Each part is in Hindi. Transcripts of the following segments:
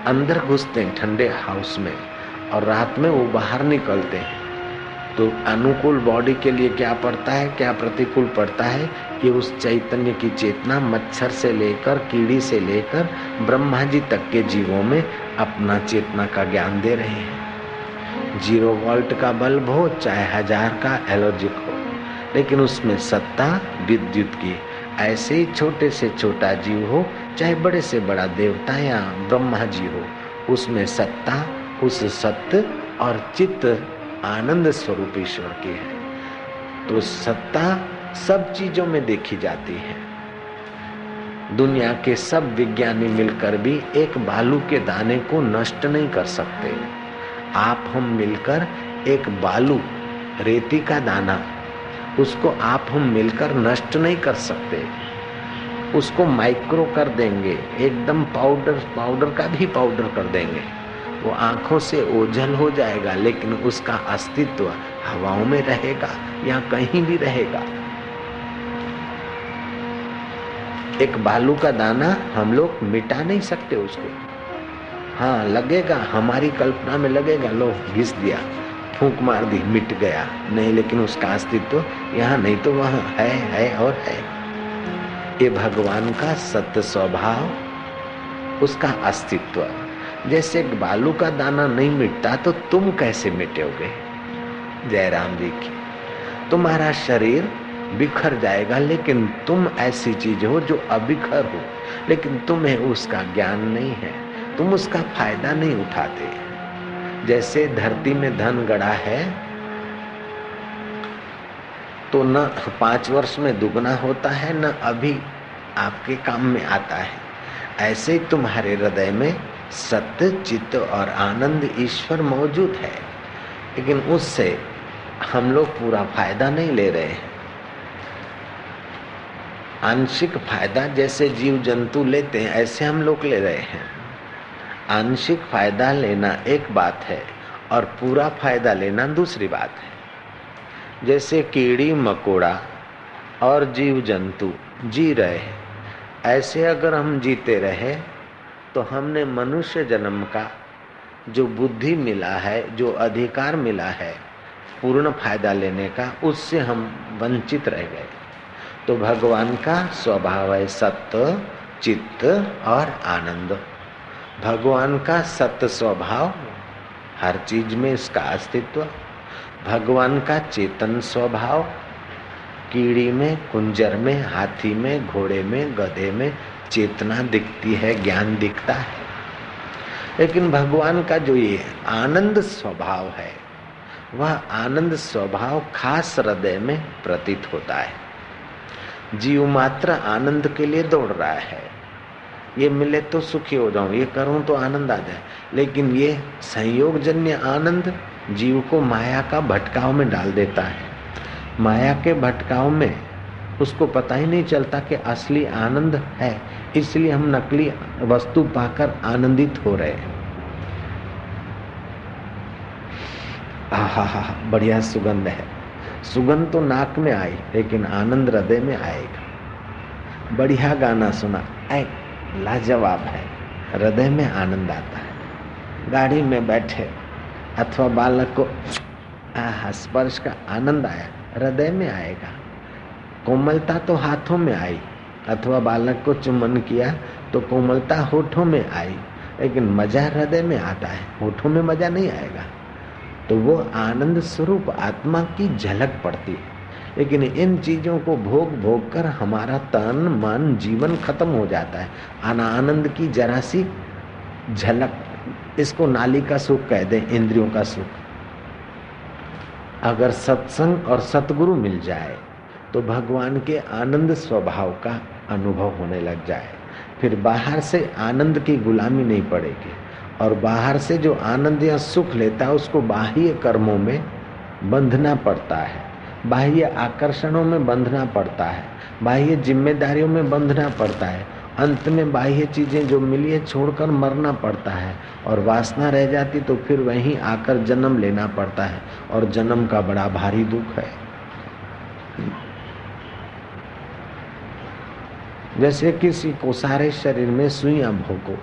अंदर घुसते हैं ठंडे हाउस में और रात में वो बाहर निकलते हैं, तो अनुकूल बॉडी के लिए क्या पड़ता है, क्या प्रतिकूल पड़ता है कि उस चैतन्य की चेतना मच्छर से लेकर कीड़ी से लेकर ब्रह्मा जी तक के जीवों में अपना चेतना का ज्ञान दे रहे हैं। 0 वोल्ट का बल्ब हो चाहे 1000 का एलर्जिक हो, लेकिन उसमें सत्ता विद्युत की। ऐसे ही छोटे से छोटा जीव हो चाहे बड़े से बड़ा देवता या ब्रह्मा जी हो, उसमें सत्ता उस सत्य और चित्त आनंद स्वरूप ईश्वर की है। तो सत्ता सब चीजों में देखी जाती है। दुनिया के सब विज्ञानी मिलकर भी एक बालू के दाने को नष्ट नहीं कर सकते। आप हम मिलकर एक बालू, रेती का दाना, उसको आप हम मिलकर नष्ट नहीं कर सकते। उसको माइक्रो कर देंगे, एकदम पाउडर का भी पाउडर कर देंगे, वो आंखों से ओझल हो जाएगा, लेकिन उसका अस्तित्व हवाओं में रहेगा या कहीं भी रहेगा। एक बालू का दाना हम लोग मिटा नहीं सकते उसको। हाँ लगेगा, हमारी कल्पना में लगेगा, लो घिस दिया, फूंक मार दी, मिट गया, नहीं, लेकिन उसका अस्तित्व यहाँ नहीं तो वहाँ है और है। ये भगवान का सत्य स्वभाव, उसका अस्तित्व। जैसे बालू का दाना नहीं मिटता तो तुम कैसे मिटोगे? जयराम जी की, तुम्हारा शरीर बिखर जाएगा, लेकिन तुम ऐसी चीज हो जो अबिखर हो, लेकिन तुम्हें उसका ज्ञान नहीं है, तुम उसका फायदा नहीं उठाते। जैसे धरती में धन गड़ा है तो न 5 वर्ष में दुगना होता है, न अभी आपके काम में आता है। ऐसे ही तुम्हारे हृदय में सत्य, चित्त और आनंद ईश्वर मौजूद है, लेकिन उससे हम लोग पूरा फायदा नहीं ले रहे हैं। आंशिक फायदा जैसे जीव जंतु लेते हैं, ऐसे हम लोग ले रहे हैं। आंशिक फायदा लेना एक बात है और पूरा फायदा लेना दूसरी बात है। जैसे कीड़ी मकोड़ा और जीव जंतु जी रहे हैं, ऐसे अगर हम जीते रहे तो हमने मनुष्य जन्म का जो बुद्धि मिला है, जो अधिकार मिला है पूर्ण फायदा लेने का, उससे हम वंचित रह गए। तो भगवान का स्वभाव है सत्य, चित्त और आनंद। भगवान का सत्य स्वभाव, हर चीज में इसका अस्तित्व। भगवान का चेतन स्वभाव, कीड़ी में, कुंजर में, हाथी में, घोड़े में, गधे में चेतना दिखती है, ज्ञान दिखता है। लेकिन भगवान का जो ये आनंद स्वभाव है, वह आनंद स्वभाव खास हृदय में प्रतीत होता है। जीव मात्र आनंद के लिए दौड़ रहा है, ये मिले तो सुखी हो जाऊं, ये करूं तो आनंद आ जाए, लेकिन ये संयोगजन्य आनंद जीव को माया का भटकाव में डाल देता है। माया के भटकाव में उसको पता ही नहीं चलता कि असली आनंद है, इसलिए हम नकली वस्तु पाकर आनंदित हो रहे हैं। आहा, बढ़िया सुगंध है। सुगंध तो नाक में आई, लेकिन आनंद हृदय में आएगा। बढ़िया गाना सुना, लाजवाब है, हृदय में आनंद आता है। गाड़ी में बैठे अथवा बालक को स्पर्श का आनंद आया, हृदय में आएगा। कोमलता तो हाथों में आई, अथवा बालक को चुम्बन किया तो कोमलता होठों में आई, लेकिन मजा हृदय में आता है, होठों में मजा नहीं आएगा। तो वो आनंद स्वरूप आत्मा की झलक पड़ती है। लेकिन इन चीजों को भोग भोग कर हमारा तन मन जीवन खत्म हो जाता है। आनंद की जरा सी झलक, इसको नाली का सुख कह दें, इंद्रियों का सुख। अगर सत्संग और सतगुरु मिल जाए तो भगवान के आनंद स्वभाव का अनुभव होने लग जाए, फिर बाहर से आनंद की गुलामी नहीं पड़ेगी। और बाहर से जो आनंद या सुख लेता है उसको बाह्य कर्मों में बंधना पड़ता है, बाह्य आकर्षणों में बंधना पड़ता है, बाह्य जिम्मेदारियों में बंधना पड़ता है। अंत में बाह्य चीजें जो मिली है छोड़कर मरना पड़ता है, और वासना रह जाती तो फिर वहीं आकर जन्म लेना पड़ता है, और जन्म का बड़ा भारी दुख है। जैसे किसी को सारे शरीर में सुइयां भोंको,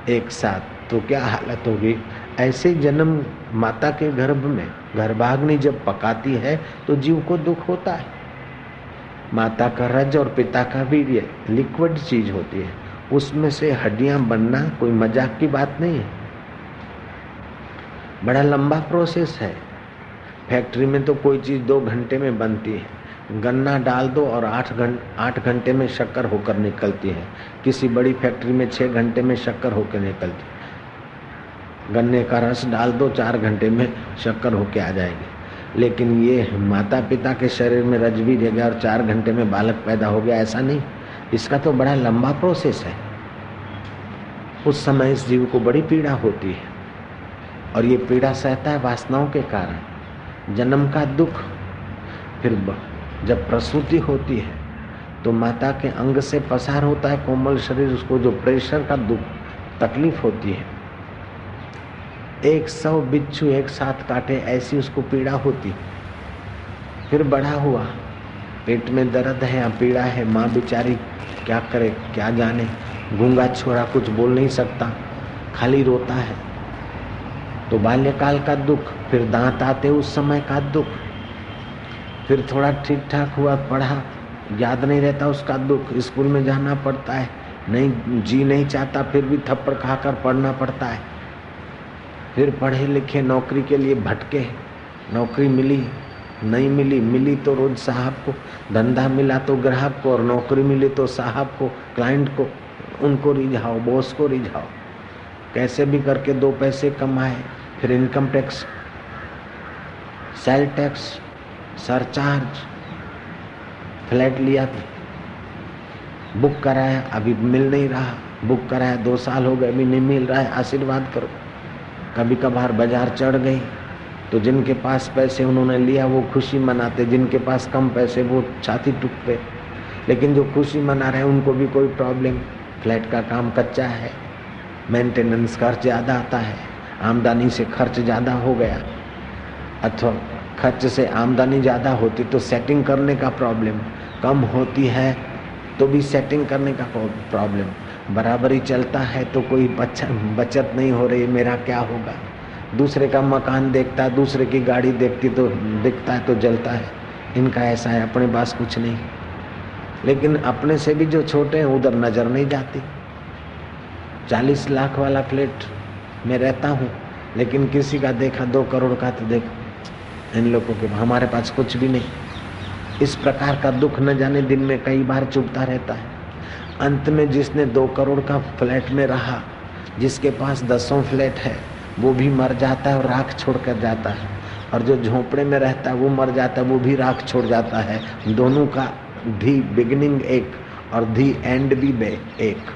एक साथ, तो क्या हालत होगी। ऐसे जन्म माता के गर्भ में गर्भाग्नि जब पकाती है तो जीव को दुख होता है। माता का रज और पिता का वीर्य लिक्विड चीज होती है, उसमें से हड्डियां बनना कोई मजाक की बात नहीं है, बड़ा लंबा प्रोसेस है। फैक्ट्री में तो कोई चीज 2 घंटे में बनती है, गन्ना डाल दो और 8 घंटे में शक्कर होकर निकलती है। किसी बड़ी फैक्ट्री में 6 घंटे में शक्कर होकर निकलती है। गन्ने का रस डाल दो, 4 घंटे में शक्कर होकर आ जाएगी। लेकिन ये माता पिता के शरीर में रजवीर है और 4 घंटे में बालक पैदा हो गया, ऐसा नहीं। इसका तो बड़ा लंबा प्रोसेस है। उस समय इस जीव को बड़ी पीड़ा होती है और ये पीड़ा सहता है वासनाओं के कारण। जन्म का दुख, फिर जब प्रसूति होती है तो माता के अंग से पसार होता है कोमल शरीर, उसको जो प्रेशर का दुख तकलीफ होती है, 100 बिच्छू एक साथ काटे ऐसी उसको पीड़ा होती। फिर बड़ा हुआ, पेट में दर्द है या पीड़ा है, माँ बेचारी क्या करे क्या जाने। गूंगा छोरा कुछ बोल नहीं सकता, खाली रोता है। तो बाल्यकाल का दुख, फिर दांत आते उस समय का दुख, फिर थोड़ा ठीक ठाक हुआ, पढ़ा, याद नहीं रहता उसका दुख, स्कूल में जाना पड़ता है, नहीं जी नहीं चाहता फिर भी थप्पड़ खाकर पढ़ना पड़ता है। फिर पढ़े लिखे नौकरी के लिए भटके, नौकरी मिली नहीं मिली, मिली तो रोज साहब को, धंधा मिला तो ग्राहक को, और नौकरी मिली तो साहब को, क्लाइंट को, उनको रिझाओ, बॉस को रिझाओ, कैसे भी करके 2 पैसे कमाए। फिर income tax, sale tax, surcharge, flat लिया, बुक कराया, अभी मिल नहीं रहा, बुक कराया 2 साल हो गए, अभी नहीं मिल रहा है, आशीर्वाद करो। कभी कभार बाजार चढ़ गई तो जिनके पास पैसे उन्होंने लिया वो खुशी मनाते, जिनके पास कम पैसे वो छाती टूटते। लेकिन जो खुशी मना रहे उनको भी कोई प्रॉब्लम, फ्लैट का काम कच्चा है, मेंटेनेंस खर्च ज़्यादा आता है, आमदनी से खर्च ज़्यादा हो गया, अथवा खर्च से आमदनी ज़्यादा होती तो सेटिंग करने का प्रॉब्लम, कम होती है तो भी सेटिंग करने का प्रॉब्लम, बराबरी चलता है तो कोई बचत नहीं हो रही, मेरा क्या होगा। दूसरे का मकान देखता है, दूसरे की गाड़ी दिखता है तो जलता है। इनका ऐसा है, अपने पास कुछ नहीं। लेकिन अपने से भी जो छोटे हैं उधर नजर नहीं जाती। 40 लाख वाला फ्लैट में रहता हूँ, लेकिन किसी का देखा 2 करोड़ का तो देखो इन लोगों के, हमारे पास कुछ भी नहीं। इस प्रकार का दुख न जाने दिन में कई बार चुभता रहता है। अंत में जिसने 2 करोड़ का फ्लैट में रहा, जिसके पास 10 फ्लैट है, वो भी मर जाता है और राख छोड़ कर जाता है, और जो झोंपड़े में रहता है वो मर जाता है, वो भी राख छोड़ जाता है। दोनों का दी बिगिनिंग एक और दी एंड भी एक।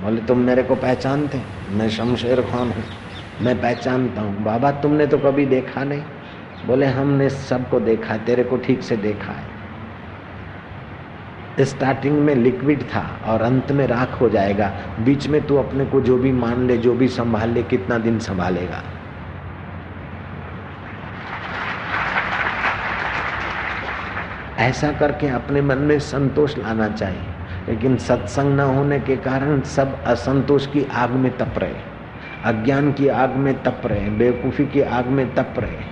बोले तुम मेरे को पहचानते? मैं शमशेर खान हूँ, मैं पहचानता हूँ। बाबा तुमने तो कभी देखा नहीं। बोले हमने सबको देखा, तेरे को ठीक से देखा है। स्टार्टिंग में लिक्विड था और अंत में राख हो जाएगा। बीच में तू अपने को जो भी मान ले, जो भी संभाल ले, कितना दिन संभालेगा। ऐसा करके अपने मन में संतोष लाना चाहिए। लेकिन सत्संग न होने के कारण सब असंतोष की आग में तप रहे, अज्ञान की आग में तप रहे, बेवकूफी की आग में तप रहे।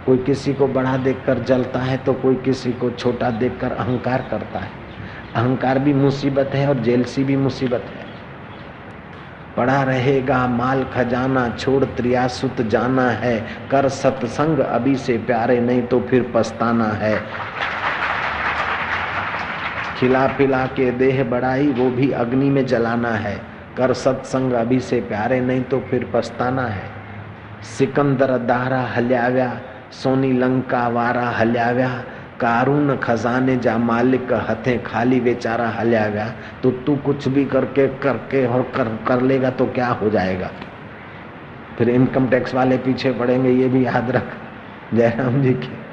कोई किसी को बड़ा देखकर जलता है तो कोई किसी को छोटा देखकर अहंकार करता है। अहंकार भी मुसीबत है और जेलसी भी मुसीबत है। पड़ा रहेगा माल खजाना, छोड़ त्रियासुत जाना है, कर सत्संग अभी से प्यारे, नहीं तो फिर पछताना है। खिला पिला के देह बढ़ाई, वो भी अग्नि में जलाना है, कर सत्संग अभी से प्यारे, नहीं तो फिर पछताना है। सिकंदर दारा हल्याव्या, सोनी लंका वारा हल्याव्या, कारून खजाने जा मालिक हथे खाली बेचारा हल्याव्या। तो तू कुछ भी करके और कर लेगा तो क्या हो जाएगा। फिर इनकम टैक्स वाले पीछे पड़ेंगे, ये भी याद रख जयराम जी के।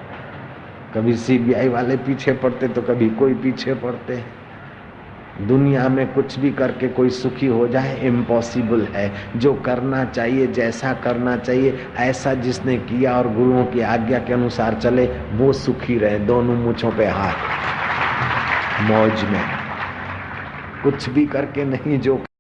कभी सीबीआई वाले पीछे पड़ते तो कभी कोई पीछे पड़ते। दुनिया में कुछ भी करके कोई सुखी हो जाए इम्पॉसिबल है। जो करना चाहिए, जैसा करना चाहिए, ऐसा जिसने किया और गुरुओं की आज्ञा के अनुसार चले, वो सुखी रहे। दोनों मुछों पे हाथ, मौज में, कुछ भी करके नहीं, जो